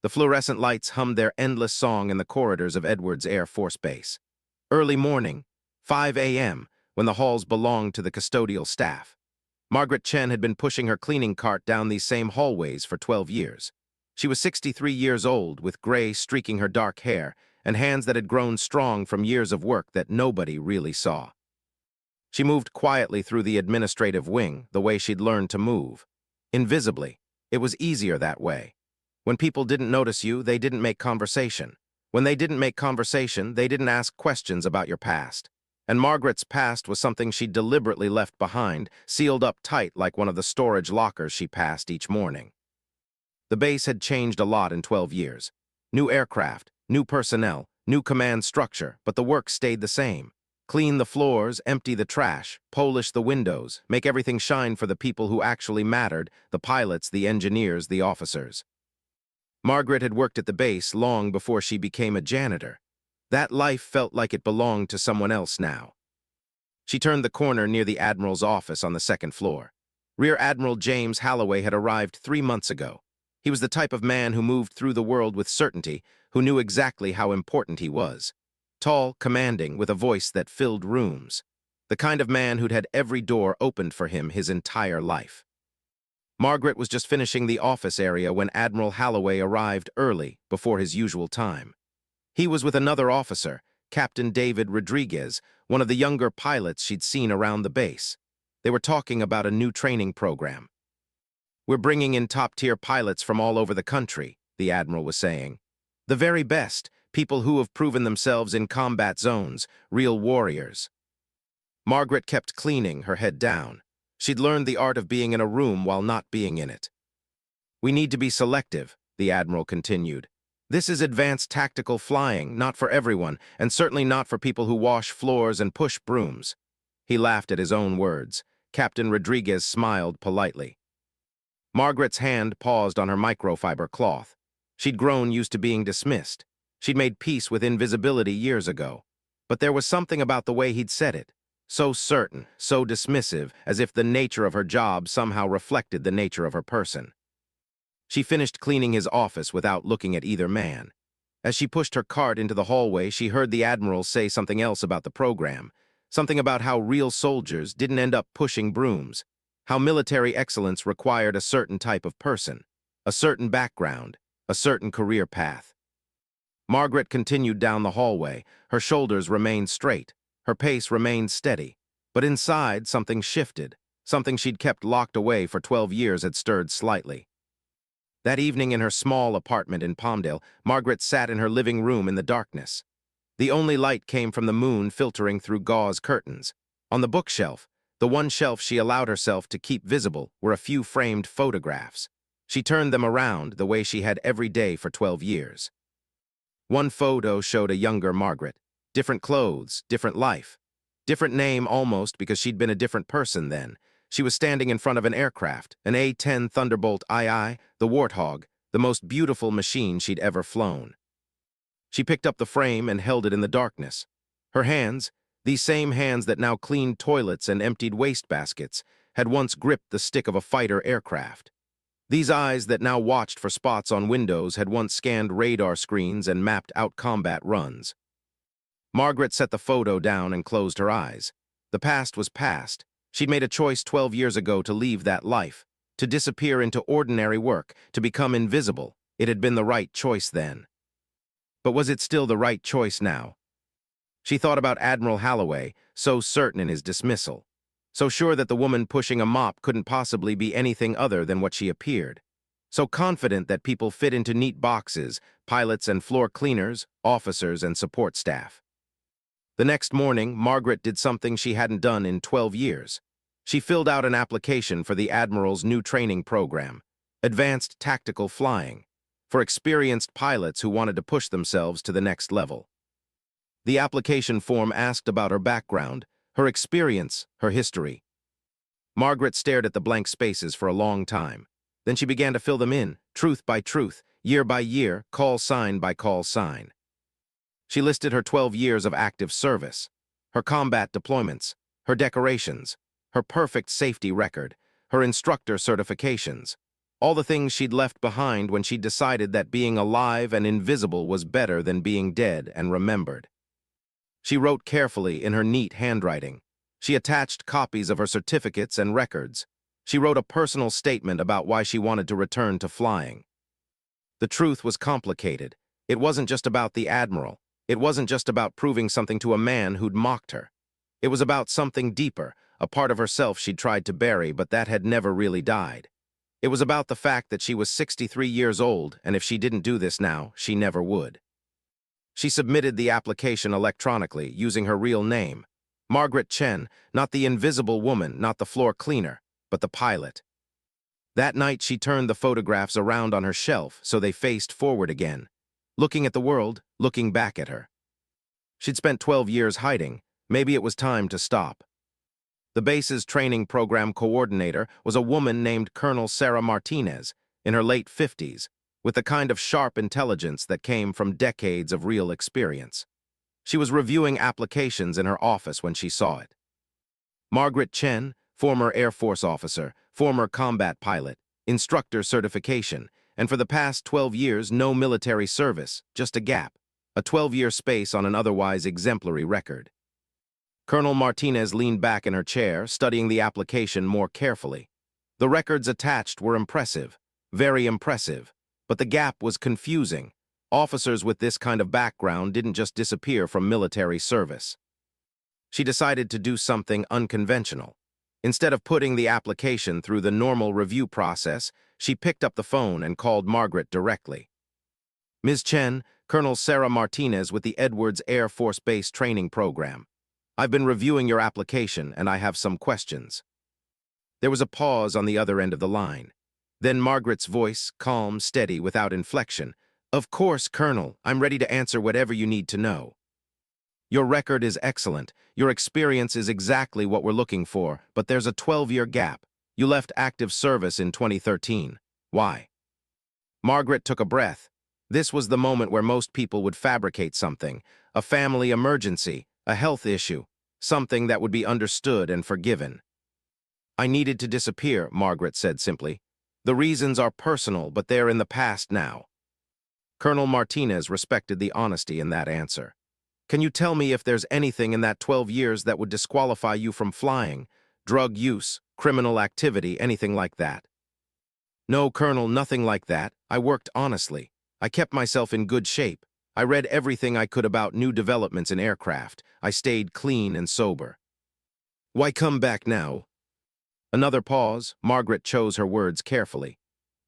The fluorescent lights hummed their endless song in the corridors of Edwards Air Force Base. Early morning, 5 a.m., when the halls belonged to the custodial staff. Margaret Chen had been pushing her cleaning cart down these same hallways for 12 years. She was 63 years old, with gray streaking her dark hair and hands that had grown strong from years of work that nobody really saw. She moved quietly through the administrative wing, the way she'd learned to move. Invisibly. It was easier that way. When people didn't notice you, they didn't make conversation. When they didn't make conversation, they didn't ask questions about your past. And Margaret's past was something she'd deliberately left behind, sealed up tight like one of the storage lockers she passed each morning. The base had changed a lot in 12 years. New aircraft, new personnel, new command structure, but the work stayed the same. Clean the floors, empty the trash, polish the windows, make everything shine for the people who actually mattered, the pilots, the engineers, the officers. Margaret had worked at the base long before she became a janitor. That life felt like it belonged to someone else now. She turned the corner near the Admiral's office on the second floor. Rear Admiral James Holloway had arrived 3 months ago. He was the type of man who moved through the world with certainty, who knew exactly how important he was. Tall, commanding, with a voice that filled rooms. The kind of man who'd had every door opened for him his entire life. Margaret was just finishing the office area when Admiral Holloway arrived early, before his usual time. He was with another officer, Captain David Rodriguez, one of the younger pilots she'd seen around the base. They were talking about a new training program. "We're bringing in top-tier pilots from all over the country," the Admiral was saying. "The very best, people who have proven themselves in combat zones, real warriors." Margaret kept cleaning, her head down. She'd learned the art of being in a room while not being in it. "We need to be selective," the Admiral continued. "This is advanced tactical flying, not for everyone, and certainly not for people who wash floors and push brooms." He laughed at his own words. Captain Rodriguez smiled politely. Margaret's hand paused on her microfiber cloth. She'd grown used to being dismissed. She'd made peace with invisibility years ago. But there was something about the way he'd said it. So certain, so dismissive, as if the nature of her job somehow reflected the nature of her person. She finished cleaning his office without looking at either man. As she pushed her cart into the hallway, she heard the Admiral say something else about the program. Something about how real soldiers didn't end up pushing brooms. How military excellence required a certain type of person, a certain background, a certain career path. Margaret continued down the hallway. Her shoulders remained straight. Her pace remained steady. But inside, something shifted. Something she'd kept locked away for 12 years had stirred slightly. That evening in her small apartment in Palmdale, Margaret sat in her living room in the darkness. The only light came from the moon filtering through gauze curtains. On the bookshelf, the one shelf she allowed herself to keep visible, were a few framed photographs. She turned them around the way she had every day for 12 years. One photo showed a younger Margaret. Different clothes, different life. Different name almost because she'd been a different person then. She was standing in front of an aircraft, an A-10 Thunderbolt II, the Warthog, the most beautiful machine she'd ever flown. She picked up the frame and held it in the darkness. Her hands, these same hands that now cleaned toilets and emptied wastebaskets, had once gripped the stick of a fighter aircraft. These eyes that now watched for spots on windows had once scanned radar screens and mapped out combat runs. Margaret set the photo down and closed her eyes. The past was past. She'd made a choice 12 years ago to leave that life, to disappear into ordinary work, to become invisible. It had been the right choice then. But was it still the right choice now? She thought about Admiral Holloway, so certain in his dismissal. So sure that the woman pushing a mop couldn't possibly be anything other than what she appeared. So confident that people fit into neat boxes, pilots and floor cleaners, officers and support staff. The next morning, Margaret did something she hadn't done in 12 years. She filled out an application for the Admiral's new training program, Advanced Tactical Flying, for experienced pilots who wanted to push themselves to the next level. The application form asked about her background, her experience, her history. Margaret stared at the blank spaces for a long time. Then she began to fill them in, truth by truth, year by year, call sign by call sign. She listed her 12 years of active service, her combat deployments, her decorations, her perfect safety record, her instructor certifications. All the things she'd left behind when she decided that being alive and invisible was better than being dead and remembered. She wrote carefully in her neat handwriting. She attached copies of her certificates and records. She wrote a personal statement about why she wanted to return to flying. The truth was complicated. It wasn't just about the Admiral. It wasn't just about proving something to a man who'd mocked her. It was about something deeper, a part of herself she'd tried to bury, but that had never really died. It was about the fact that she was 63 years old, and if she didn't do this now, she never would. She submitted the application electronically, using her real name. Margaret Chen, not the invisible woman, not the floor cleaner, but the pilot. That night she turned the photographs around on her shelf so they faced forward again, looking at the world, looking back at her. She'd spent 12 years hiding. Maybe it was time to stop. The base's training program coordinator was a woman named Colonel Sarah Martinez, in her late 50s, with the kind of sharp intelligence that came from decades of real experience. She was reviewing applications in her office when she saw it. Margaret Chen, former Air Force officer, former combat pilot, instructor certification, and for the past 12 years no military service, just a gap, a 12-year space on an otherwise exemplary record. Colonel Martinez leaned back in her chair, studying the application more carefully. The records attached were impressive, very impressive, but the gap was confusing. Officers with this kind of background didn't just disappear from military service. She decided to do something unconventional. Instead of putting the application through the normal review process, she picked up the phone and called Margaret directly. Ms. Chen, Colonel Sarah Martinez with the Edwards Air Force Base Training Program. I've been reviewing your application and I have some questions. There was a pause on the other end of the line. Then Margaret's voice, calm, steady, without inflection. Of course, Colonel, I'm ready to answer whatever you need to know. Your record is excellent. Your experience is exactly what we're looking for, but there's a 12-year gap. You left active service in 2013. Why? Margaret took a breath. This was the moment where most people would fabricate something, a family emergency, a health issue, something that would be understood and forgiven. I needed to disappear, Margaret said simply. The reasons are personal, but they're in the past now. Colonel Martinez respected the honesty in that answer. Can you tell me if there's anything in that 12 years that would disqualify you from flying? Drug use, criminal activity, anything like that? No, Colonel, nothing like that. I worked honestly. I kept myself in good shape. I read everything I could about new developments in aircraft. I stayed clean and sober. Why come back now? Another pause. Margaret chose her words carefully.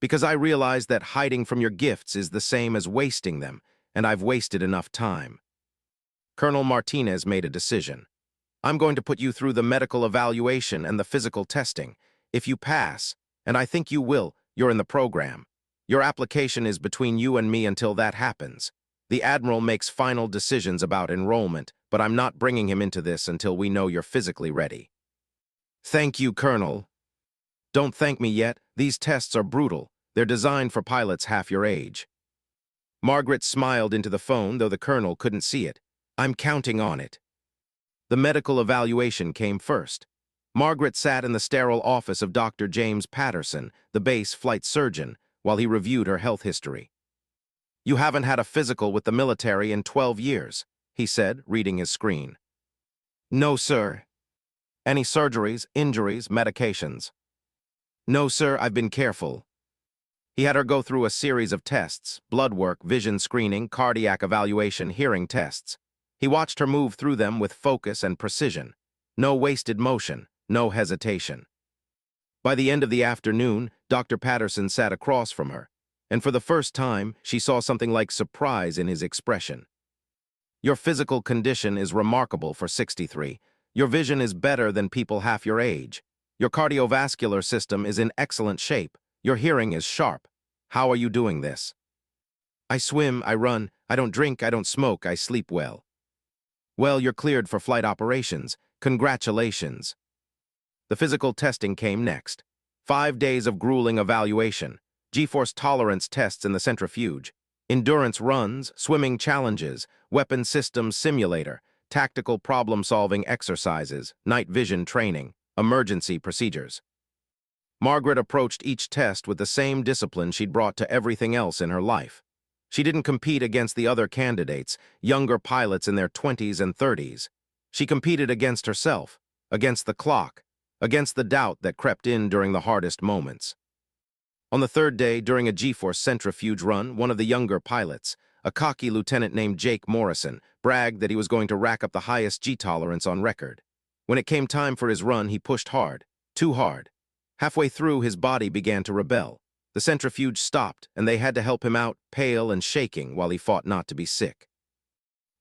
Because I realized that hiding from your gifts is the same as wasting them, and I've wasted enough time. Colonel Martinez made a decision. I'm going to put you through the medical evaluation and the physical testing. If you pass, and I think you will, you're in the program. Your application is between you and me until that happens. The Admiral makes final decisions about enrollment, but I'm not bringing him into this until we know you're physically ready. Thank you, Colonel. Don't thank me yet. These tests are brutal. They're designed for pilots half your age. Margaret smiled into the phone, though the Colonel couldn't see it. I'm counting on it. The medical evaluation came first. Margaret sat in the sterile office of Dr. James Patterson, the base flight surgeon, while he reviewed her health history. You haven't had a physical with the military in 12 years, he said, reading his screen. No, sir. Any surgeries, injuries, medications? No, sir, I've been careful. He had her go through a series of tests, blood work, vision screening, cardiac evaluation, hearing tests. He watched her move through them with focus and precision. No wasted motion, no hesitation. By the end of the afternoon, Dr. Patterson sat across from her, and for the first time, she saw something like surprise in his expression. Your physical condition is remarkable for 63. Your vision is better than people half your age. Your cardiovascular system is in excellent shape. Your hearing is sharp. How are you doing this? I swim, I run, I don't drink, I don't smoke, I sleep well. Well, you're cleared for flight operations. Congratulations. The physical testing came next. 5 days of grueling evaluation, G-force tolerance tests in the centrifuge, endurance runs, swimming challenges, weapon systems simulator, tactical problem-solving exercises, night vision training, emergency procedures. Margaret approached each test with the same discipline she'd brought to everything else in her life. She didn't compete against the other candidates, younger pilots in their 20s and 30s. She competed against herself, against the clock, against the doubt that crept in during the hardest moments. On the third day, during a G-force centrifuge run, one of the younger pilots, a cocky lieutenant named Jake Morrison, bragged that he was going to rack up the highest G-tolerance on record. When it came time for his run, he pushed hard, too hard. Halfway through, his body began to rebel. The centrifuge stopped, and they had to help him out, pale and shaking, while he fought not to be sick.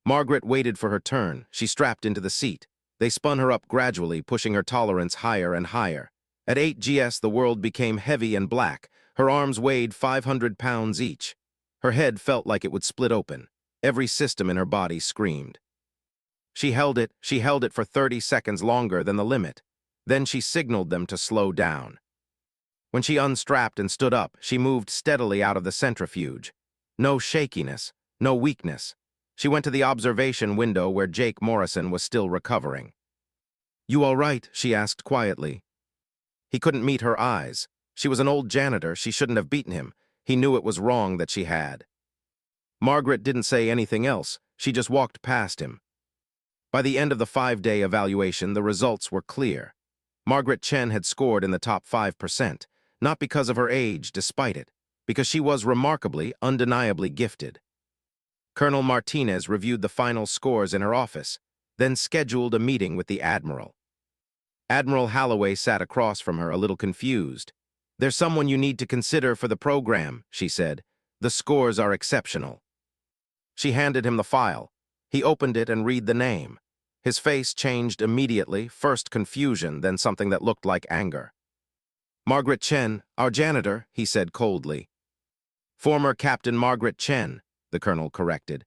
Margaret waited for her turn. She strapped into the seat. They spun her up gradually, pushing her tolerance higher and higher. At 8 GS, the world became heavy and black. Her arms weighed 500 pounds each. Her head felt like it would split open. Every system in her body screamed. She held it for 30 seconds longer than the limit. Then she signaled them to slow down. When she unstrapped and stood up, she moved steadily out of the centrifuge. No shakiness, no weakness. She went to the observation window where Jake Morrison was still recovering. "You all right?" she asked quietly. He couldn't meet her eyes. She was an old janitor. She shouldn't have beaten him. He knew it was wrong that she had. Margaret didn't say anything else. She just walked past him. By the end of the 5-day evaluation, the results were clear. Margaret Chen had scored in the top 5%, not because of her age, despite it, because she was remarkably, undeniably gifted. Colonel Martinez reviewed the final scores in her office, then scheduled a meeting with the Admiral. Admiral Holloway sat across from her, a little confused. "There's someone you need to consider for the program," she said. "The scores are exceptional." She handed him the file. He opened it and read the name. His face changed immediately, first confusion, then something that looked like anger. "Margaret Chen, our janitor," he said coldly. "Former Captain Margaret Chen," the colonel corrected,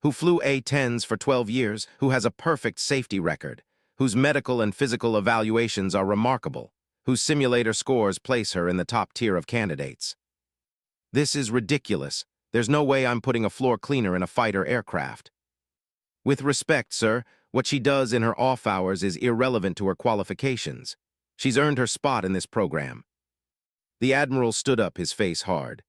"who flew A-10s for 12 years, who has a perfect safety record, whose medical and physical evaluations are remarkable, whose simulator scores place her in the top tier of candidates. This is ridiculous. There's no way I'm putting a floor cleaner in a fighter aircraft. With respect, sir, what she does in her off hours is irrelevant to her qualifications. She's earned her spot in this program." The Admiral stood up, his face hard.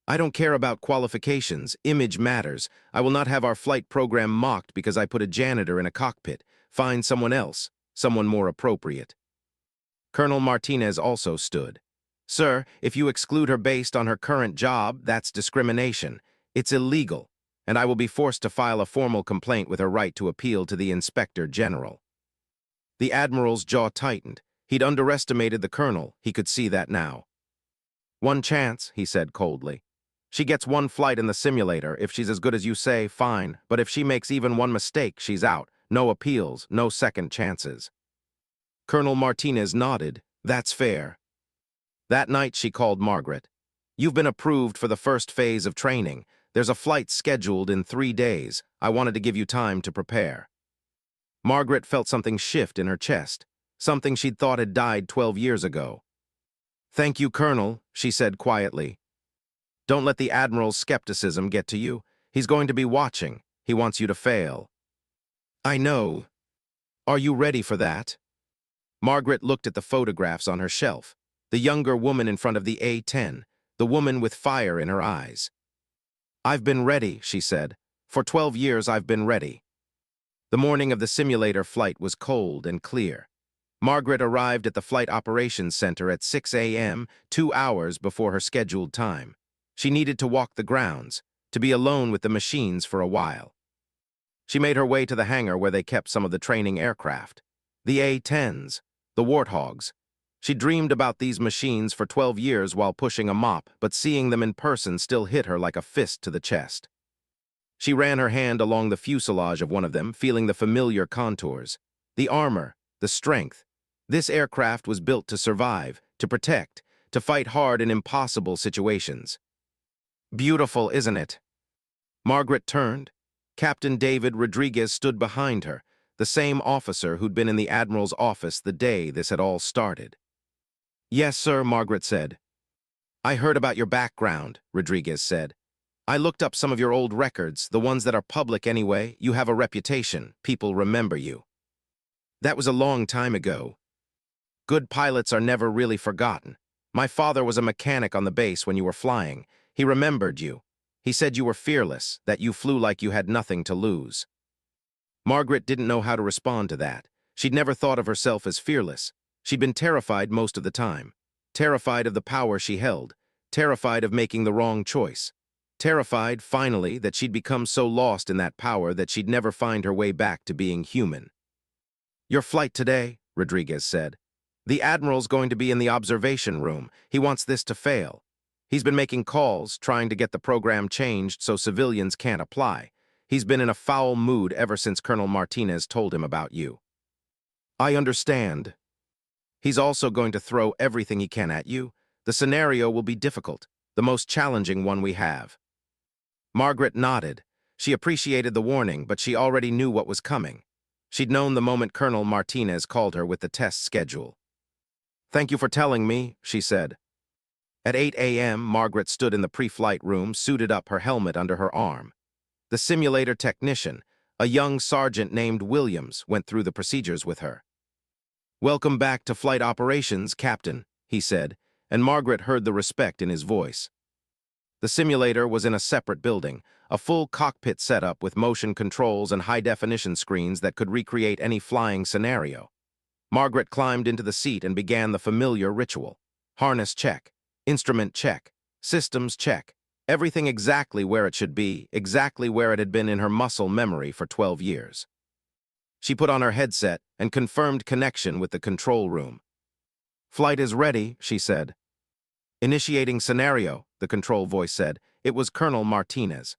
"I don't care about qualifications. Image matters. I will not have our flight program mocked because I put a janitor in a cockpit. Find someone else, someone more appropriate." Colonel Martinez also stood. "Sir, if you exclude her based on her current job, that's discrimination. It's illegal, and I will be forced to file a formal complaint with her right to appeal to the Inspector General." The Admiral's jaw tightened. He'd underestimated the colonel. He could see that now. "One chance," he said coldly. "She gets one flight in the simulator. If she's as good as you say, fine. But if she makes even one mistake, she's out. No appeals, no second chances." Colonel Martinez nodded. "That's fair." That night she called Margaret. "You've been approved for the first phase of training. There's a flight scheduled in 3 days. I wanted to give you time to prepare." Margaret felt something shift in her chest, something she'd thought had died 12 years ago. "Thank you, Colonel," she said quietly. "Don't let the Admiral's skepticism get to you. He's going to be watching. He wants you to fail." "I know. Are you ready for that?" Margaret looked at the photographs on her shelf. The younger woman in front of the A-10, the woman with fire in her eyes. "I've been ready," she said. "For 12 years I've been ready." The morning of the simulator flight was cold and clear. Margaret arrived at the Flight Operations Center at 6 a.m., 2 hours before her scheduled time. She needed to walk the grounds, to be alone with the machines for a while. She made her way to the hangar where they kept some of the training aircraft. The A-10s, the Warthogs. She dreamed about these machines for 12 years while pushing a mop, but seeing them in person still hit her like a fist to the chest. She ran her hand along the fuselage of one of them, feeling the familiar contours. The armor, the strength. This aircraft was built to survive, to protect, to fight hard in impossible situations. "Beautiful, isn't it?" Margaret turned. Captain David Rodriguez stood behind her, the same officer who'd been in the Admiral's office the day this had all started. "Yes, sir," Margaret said. "I heard about your background," Rodriguez said. "I looked up some of your old records, the ones that are public anyway. You have a reputation. People remember you." "That was a long time ago. Good pilots are never really forgotten." My father was a mechanic on the base when you were flying. He remembered you. He said you were fearless, that you flew like you had nothing to lose. Margaret didn't know how to respond to that. She'd never thought of herself as fearless. She'd been terrified most of the time. Terrified of the power she held. Terrified of making the wrong choice. Terrified, finally, that she'd become so lost in that power that she'd never find her way back to being human. "Your flight today," Rodriguez said. "The Admiral's going to be in the observation room. He wants this to fail. He's been making calls, trying to get the program changed so civilians can't apply. He's been in a foul mood ever since Colonel Martinez told him about you." "I understand." "He's also going to throw everything he can at you. The scenario will be difficult, the most challenging one we have." Margaret nodded. She appreciated the warning, but she already knew what was coming. She'd known the moment Colonel Martinez called her with the test schedule. "Thank you for telling me," she said. At 8 a.m., Margaret stood in the pre-flight room, suited up, her helmet under her arm. The simulator technician, a young sergeant named Williams, went through the procedures with her. "Welcome back to flight operations, Captain," he said, and Margaret heard the respect in his voice. The simulator was in a separate building, a full cockpit setup with motion controls and high-definition screens that could recreate any flying scenario. Margaret climbed into the seat and began the familiar ritual. Harness check, instrument check, systems check, everything exactly where it should be, exactly where it had been in her muscle memory for 12 years. She put on her headset and confirmed connection with the control room. "Flight is ready," she said. "Initiating scenario," the control voice said. It was Colonel Martinez.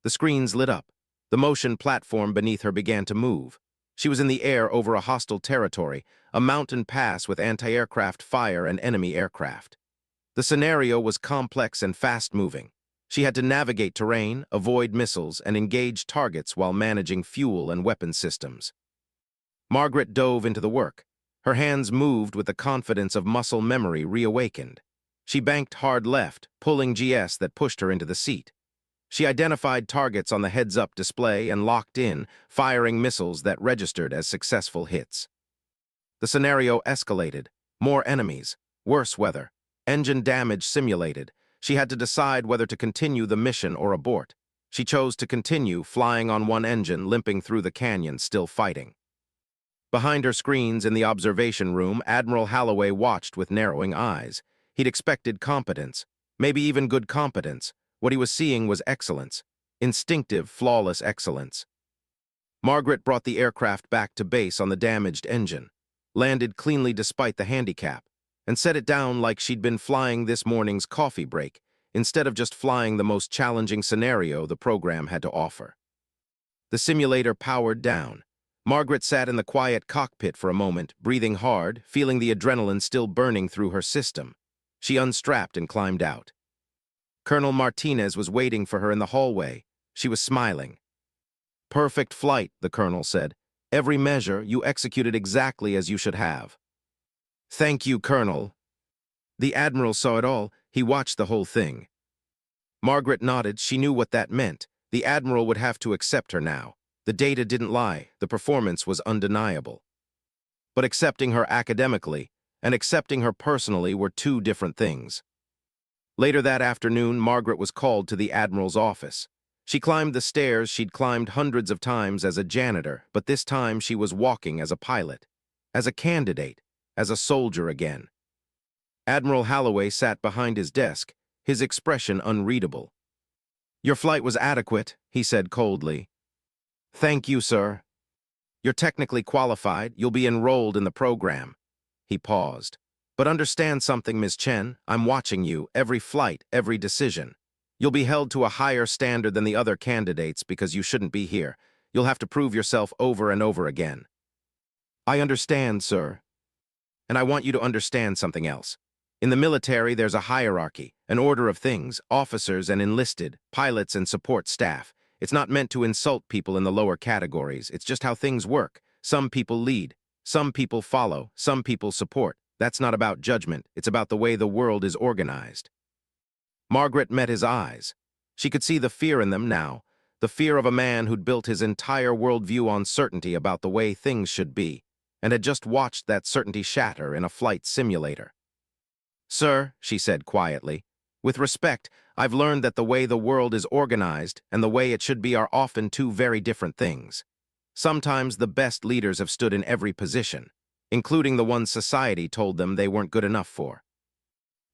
The screens lit up. The motion platform beneath her began to move. She was in the air over a hostile territory, a mountain pass with anti-aircraft fire and enemy aircraft. The scenario was complex and fast-moving. She had to navigate terrain, avoid missiles, and engage targets while managing fuel and weapon systems. Margaret dove into the work. Her hands moved with the confidence of muscle memory reawakened. She banked hard left, pulling GS that pushed her into the seat. She identified targets on the heads-up display and locked in, firing missiles that registered as successful hits. The scenario escalated. More enemies, worse weather, engine damage simulated. She had to decide whether to continue the mission or abort. She chose to continue, flying on one engine, limping through the canyon, still fighting. Behind her screens in the observation room, Admiral Holloway watched with narrowing eyes. He'd expected competence, maybe even good competence. What he was seeing was excellence, instinctive, flawless excellence. Margaret brought the aircraft back to base on the damaged engine, landed cleanly despite the handicap, and set it down like she'd been flying this morning's coffee break, instead of just flying the most challenging scenario the program had to offer. The simulator powered down. Margaret sat in the quiet cockpit for a moment, breathing hard, feeling the adrenaline still burning through her system. She unstrapped and climbed out. Colonel Martinez was waiting for her in the hallway. She was smiling. "Perfect flight," the colonel said. "Every measure you executed exactly as you should have." "Thank you, Colonel." The Admiral saw it all. He watched the whole thing. Margaret nodded. She knew what that meant. The Admiral would have to accept her now. The data didn't lie. The performance was undeniable. But accepting her academically and accepting her personally were two different things. Later that afternoon, Margaret was called to the Admiral's office. She climbed the stairs she'd climbed hundreds of times as a janitor, but this time she was walking as a pilot, as a candidate, as a soldier again. Admiral Holloway sat behind his desk, his expression unreadable. "Your flight was adequate," he said coldly. "Thank you, sir. You're technically qualified. You'll be enrolled in the program." He paused. "But understand something, Ms. Chen. I'm watching you, every flight, every decision. You'll be held to a higher standard than the other candidates because you shouldn't be here. You'll have to prove yourself over and over again." "I understand, sir. And I want you to understand something else. In the military, there's a hierarchy, an order of things, officers and enlisted, pilots and support staff. It's not meant to insult people in the lower categories. It's just how things work. Some people lead, some people follow, some people support. That's not about judgment. It's about the way the world is organized." Margaret met his eyes. She could see the fear in them now, the fear of a man who'd built his entire worldview on certainty about the way things should be, and had just watched that certainty shatter in a flight simulator. Sir, she said quietly, with respect, I've learned that the way the world is organized and the way it should be are often two very different things. Sometimes the best leaders have stood in every position, including the ones society told them they weren't good enough for.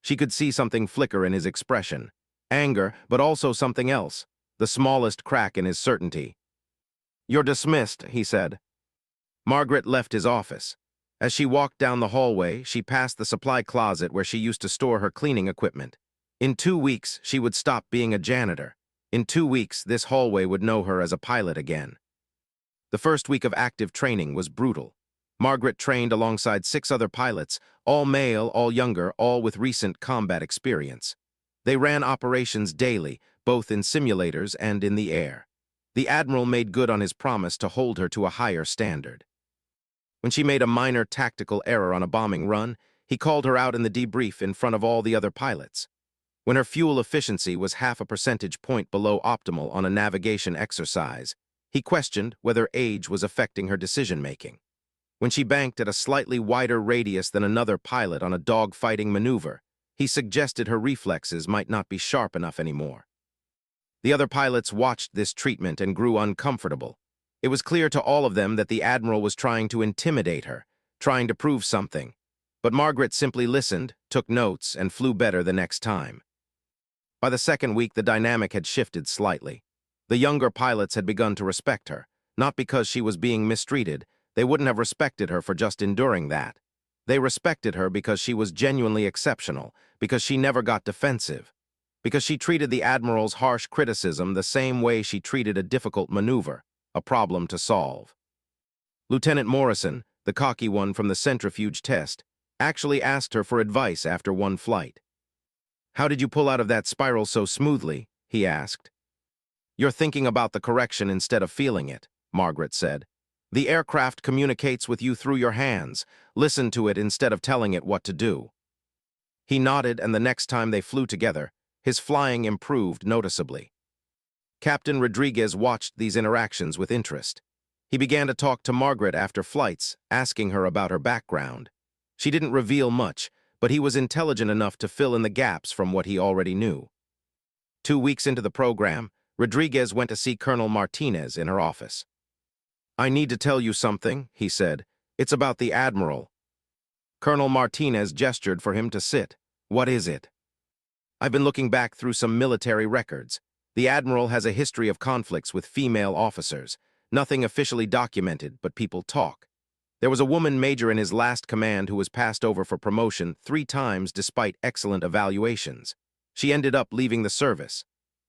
She could see something flicker in his expression. Anger, but also something else, the smallest crack in his certainty. You're dismissed, he said. Margaret left his office. As she walked down the hallway, she passed the supply closet where she used to store her cleaning equipment. In 2 weeks, she would stop being a janitor. In 2 weeks, this hallway would know her as a pilot again. The first week of active training was brutal. Margaret trained alongside 6 other pilots, all male, all younger, all with recent combat experience. They ran operations daily, both in simulators and in the air. The Admiral made good on his promise to hold her to a higher standard. When she made a minor tactical error on a bombing run, he called her out in the debrief in front of all the other pilots. When her fuel efficiency was 0.5 percentage point below optimal on a navigation exercise, he questioned whether age was affecting her decision-making. When she banked at a slightly wider radius than another pilot on a dog-fighting maneuver, he suggested her reflexes might not be sharp enough anymore. The other pilots watched this treatment and grew uncomfortable. It was clear to all of them that the Admiral was trying to intimidate her, trying to prove something. But Margaret simply listened, took notes, and flew better the next time. By the second week, the dynamic had shifted slightly. The younger pilots had begun to respect her, not because she was being mistreated. They wouldn't have respected her for just enduring that. They respected her because she was genuinely exceptional, because she never got defensive, because she treated the Admiral's harsh criticism the same way she treated a difficult maneuver, a problem to solve. Lieutenant Morrison, the cocky one from the centrifuge test, actually asked her for advice after one flight. "How did you pull out of that spiral so smoothly?" he asked. "You're thinking about the correction instead of feeling it," Margaret said. "The aircraft communicates with you through your hands. Listen to it instead of telling it what to do." He nodded, and the next time they flew together, his flying improved noticeably. Captain Rodriguez watched these interactions with interest. He began to talk to Margaret after flights, asking her about her background. She didn't reveal much, but he was intelligent enough to fill in the gaps from what he already knew. 2 weeks into the program, Rodriguez went to see Colonel Martinez in her office. "I need to tell you something," he said. "It's about the Admiral." Colonel Martinez gestured for him to sit. "What is it?" "I've been looking back through some military records. The Admiral has a history of conflicts with female officers. Nothing officially documented, but people talk. There was a woman major in his last command who was passed over for promotion 3 times despite excellent evaluations. She ended up leaving the service.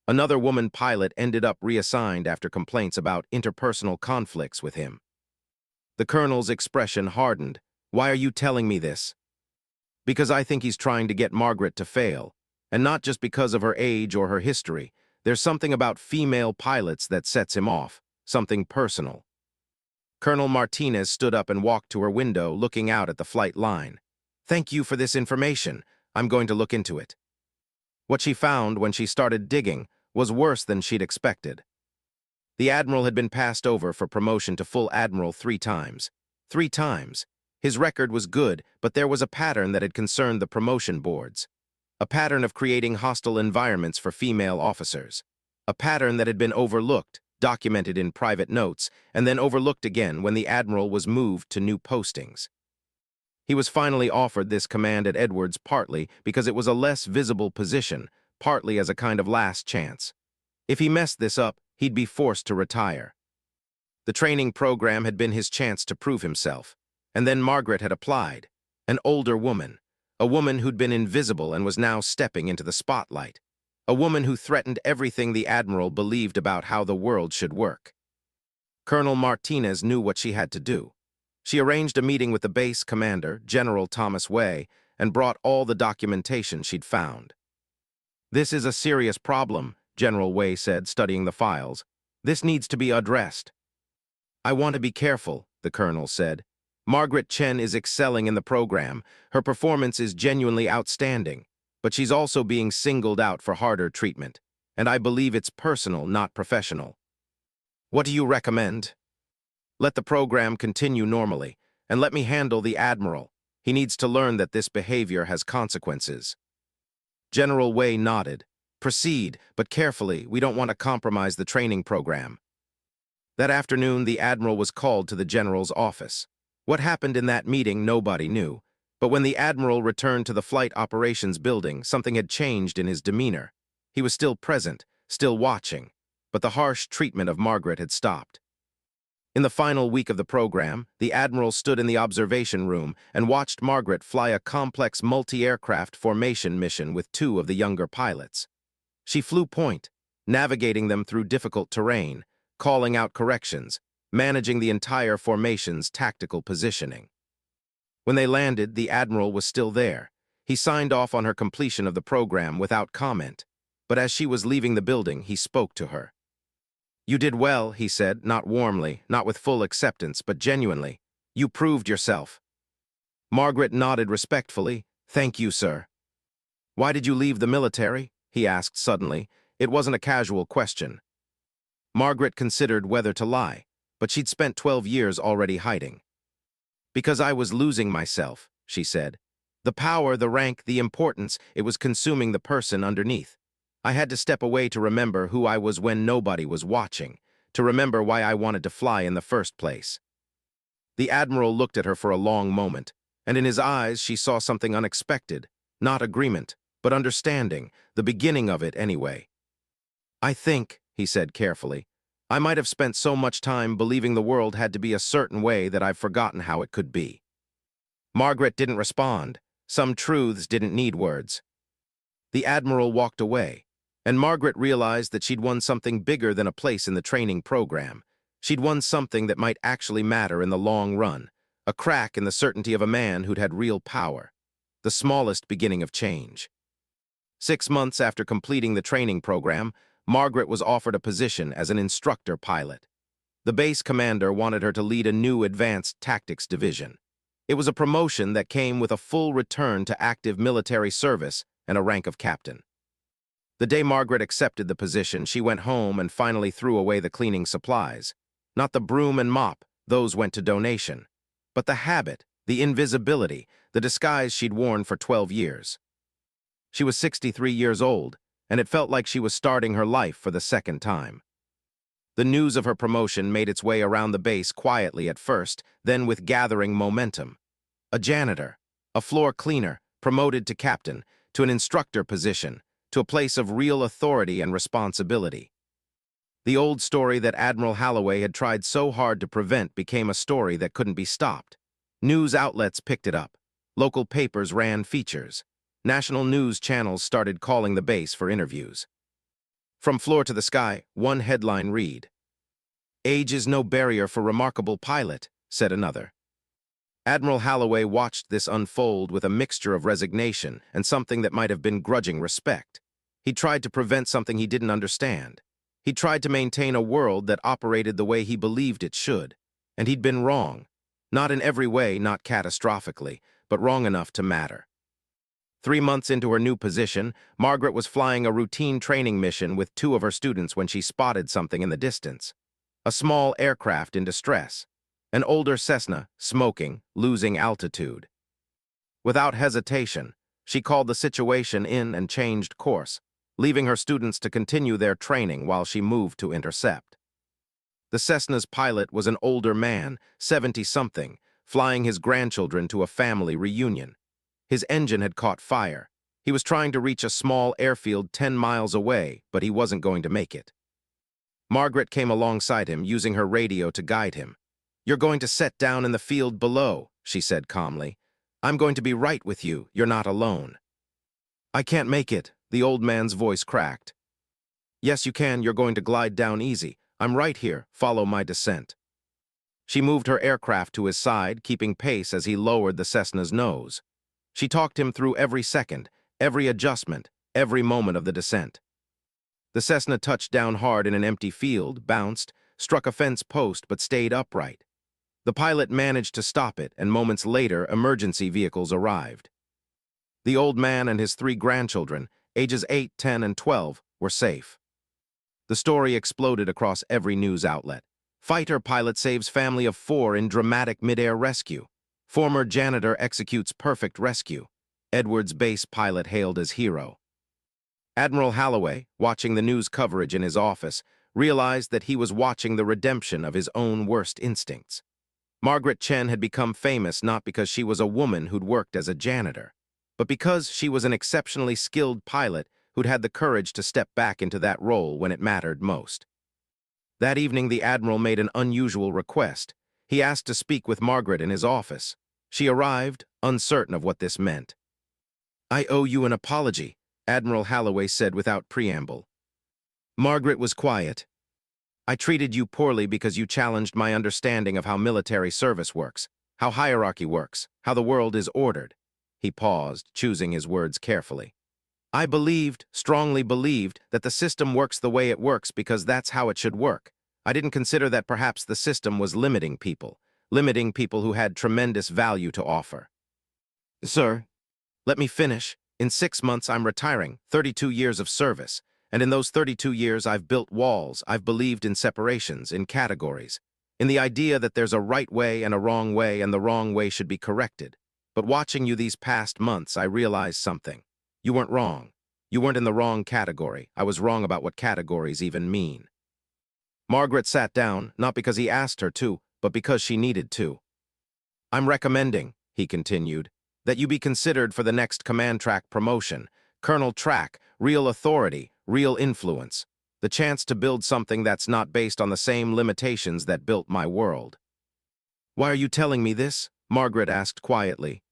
Another woman pilot ended up reassigned after complaints about interpersonal conflicts with him." The colonel's expression hardened. "Why are you telling me this?" "Because I think he's trying to get Margaret to fail. And not just because of her age or her history. There's something about female pilots that sets him off, something personal." Colonel Martinez stood up and walked to her window, looking out at the flight line. "Thank you for this information. I'm going to look into it." What she found when she started digging was worse than she'd expected. The Admiral had been passed over for promotion to full Admiral 3 times. 3 times. His record was good, but there was a pattern that had concerned the promotion boards. A pattern of creating hostile environments for female officers. A pattern that had been overlooked, documented in private notes, and then overlooked again when the Admiral was moved to new postings. He was finally offered this command at Edwards partly because it was a less visible position, partly as a kind of last chance. If he messed this up, he'd be forced to retire. The training program had been his chance to prove himself, and then Margaret had applied. An older woman, a woman who'd been invisible and was now stepping into the spotlight. A woman who threatened everything the Admiral believed about how the world should work. Colonel Martinez knew what she had to do. She arranged a meeting with the base commander, General Thomas Way, and brought all the documentation she'd found. "This is a serious problem," General Way said, studying the files. "This needs to be addressed." "I want to be careful," the colonel said. "Margaret Chen is excelling in the program. Her performance is genuinely outstanding. But she's also being singled out for harder treatment, and I believe it's personal, not professional." "What do you recommend?" "Let the program continue normally, and let me handle the Admiral. He needs to learn that this behavior has consequences. General Wei nodded. Proceed, but carefully. We don't want to compromise the training program. That afternoon, the Admiral was called to the General's office. What happened in that meeting, nobody knew. But when the Admiral returned to the Flight Operations building, something had changed in his demeanor. He was still present, still watching, but the harsh treatment of Margaret had stopped. In the final week of the program, the Admiral stood in the observation room and watched Margaret fly a complex multi-aircraft formation mission with two of the younger pilots. She flew point, navigating them through difficult terrain, calling out corrections, managing the entire formation's tactical positioning. When they landed, the Admiral was still there. He signed off on her completion of the program without comment, but as she was leaving the building, he spoke to her. "You did well," he said, not warmly, not with full acceptance, but genuinely. "You proved yourself." Margaret nodded respectfully. "Thank you, sir." "Why did you leave the military?" he asked suddenly. It wasn't a casual question. Margaret considered whether to lie, but she'd spent 12 years already hiding. "Because I was losing myself," she said. "The power, the rank, the importance, it was consuming the person underneath. I had to step away to remember who I was when nobody was watching, to remember why I wanted to fly in the first place." The Admiral looked at her for a long moment, and in his eyes she saw something unexpected, not agreement, but understanding, the beginning of it anyway. "I think," he said carefully, "I might have spent so much time believing the world had to be a certain way that I've forgotten how it could be." Margaret didn't respond. Some truths didn't need words. The Admiral walked away, and Margaret realized that she'd won something bigger than a place in the training program. She'd won something that might actually matter in the long run, a crack in the certainty of a man who'd had real power, the smallest beginning of change. 6 months after completing the training program, Margaret was offered a position as an instructor pilot. The base commander wanted her to lead a new advanced tactics division. It was a promotion that came with a full return to active military service and a rank of captain. The day Margaret accepted the position, she went home and finally threw away the cleaning supplies. Not the broom and mop, those went to donation. But the habit, the invisibility, the disguise she'd worn for 12 years. She was 63 years old, and it felt like she was starting her life for the second time. The news of her promotion made its way around the base quietly at first, then with gathering momentum. A janitor, a floor cleaner, promoted to captain, to an instructor position, to a place of real authority and responsibility. The old story that Admiral Holloway had tried so hard to prevent became a story that couldn't be stopped. News outlets picked it up. Local papers ran features. National news channels started calling the base for interviews. From floor to the sky, one headline read, "Age is no barrier for remarkable pilot," said another. Admiral Holloway watched this unfold with a mixture of resignation and something that might have been grudging respect. He tried to prevent something he didn't understand. He tried to maintain a world that operated the way he believed it should. And he'd been wrong. Not in every way, not catastrophically, but wrong enough to matter. 3 months into her new position, Margaret was flying a routine training mission with 2 of her students when she spotted something in the distance. A small aircraft in distress. An older Cessna, smoking, losing altitude. Without hesitation, she called the situation in and changed course, leaving her students to continue their training while she moved to intercept. The Cessna's pilot was an older man, 70-something, flying his grandchildren to a family reunion. His engine had caught fire. He was trying to reach a small airfield 10 miles away, but he wasn't going to make it. Margaret came alongside him, using her radio to guide him. "You're going to set down in the field below," she said calmly. "I'm going to be right with you. You're not alone." "I can't make it," the old man's voice cracked. "Yes, you can. You're going to glide down easy. I'm right here. Follow my descent." She moved her aircraft to his side, keeping pace as he lowered the Cessna's nose. She talked him through every second, every adjustment, every moment of the descent. The Cessna touched down hard in an empty field, bounced, struck a fence post, but stayed upright. The pilot managed to stop it, and moments later, emergency vehicles arrived. The old man and his 3 grandchildren, ages 8, 10, and 12, were safe. The story exploded across every news outlet. Fighter pilot saves family of 4 in dramatic mid-air rescue. Former janitor executes perfect rescue. Edwards base pilot hailed as hero. Admiral Holloway, watching the news coverage in his office, realized that he was watching the redemption of his own worst instincts. Margaret Chen had become famous not because she was a woman who'd worked as a janitor, but because she was an exceptionally skilled pilot who'd had the courage to step back into that role when it mattered most. That evening, the Admiral made an unusual request. He asked to speak with Margaret in his office. She arrived, uncertain of what this meant. "I owe you an apology," Admiral Holloway said without preamble. Margaret was quiet. "I treated you poorly because you challenged my understanding of how military service works, how hierarchy works, how the world is ordered." He paused, choosing his words carefully. "I believed, strongly believed, that the system works the way it works because that's how it should work. I didn't consider that perhaps the system was limiting people who had tremendous value to offer." "Sir, let me finish. In 6 months, I'm retiring, 32 years of service. And in those 32 years, I've built walls. I've believed in separations, in categories, in the idea that there's a right way and a wrong way, and the wrong way should be corrected. But watching you these past months, I realized something. You weren't wrong. You weren't in the wrong category. I was wrong about what categories even mean." Margaret sat down, not because he asked her to, but because she needed to. "I'm recommending," he continued, "that you be considered for the next command track promotion. Colonel Track, real authority, real influence. The chance to build something that's not based on the same limitations that built my world." "Why are you telling me this?" Margaret asked quietly.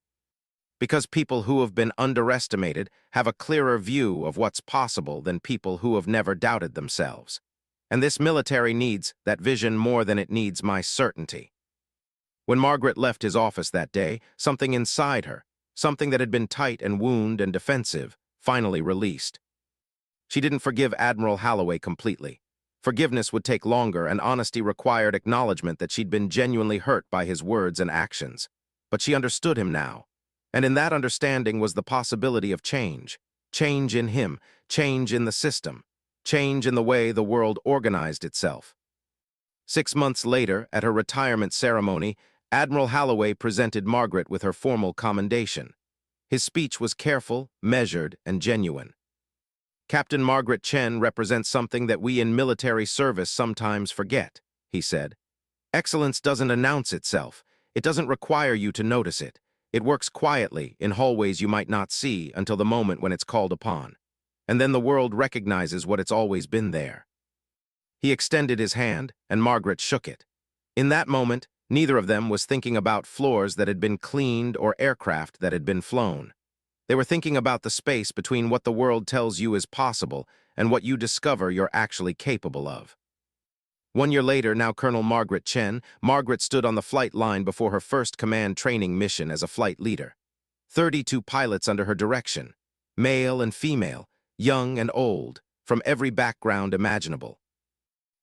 "Because people who have been underestimated have a clearer view of what's possible than people who have never doubted themselves. And this military needs that vision more than it needs my certainty." When Margaret left his office that day, something inside her, something that had been tight and wound and defensive, finally released. She didn't forgive Admiral Holloway completely. Forgiveness would take longer, and honesty required acknowledgement that she'd been genuinely hurt by his words and actions. But she understood him now. And in that understanding was the possibility of change. Change in him, change in the system, change in the way the world organized itself. 6 months later, at her retirement ceremony, Admiral Holloway presented Margaret with her formal commendation. His speech was careful, measured, and genuine. "Captain Margaret Chen represents something that we in military service sometimes forget," he said. "Excellence doesn't announce itself. It doesn't require you to notice it. It works quietly, in hallways you might not see until the moment when it's called upon. And then the world recognizes what it's always been there." He extended his hand, and Margaret shook it. In that moment, neither of them was thinking about floors that had been cleaned or aircraft that had been flown. They were thinking about the space between what the world tells you is possible and what you discover you're actually capable of. 1 year later, now Colonel Margaret Chen, Margaret stood on the flight line before her first command training mission as a flight leader. 32 pilots under her direction, male and female, young and old, from every background imaginable.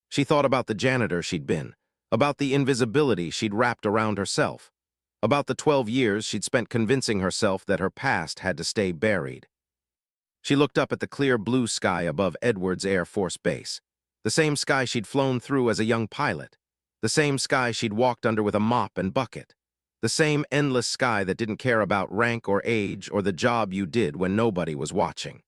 She thought about the janitor she'd been, about the invisibility she'd wrapped around herself, about the 12 years she'd spent convincing herself that her past had to stay buried. She looked up at the clear blue sky above Edwards Air Force Base, the same sky she'd flown through as a young pilot, the same sky she'd walked under with a mop and bucket, the same endless sky that didn't care about rank or age or the job you did when nobody was watching.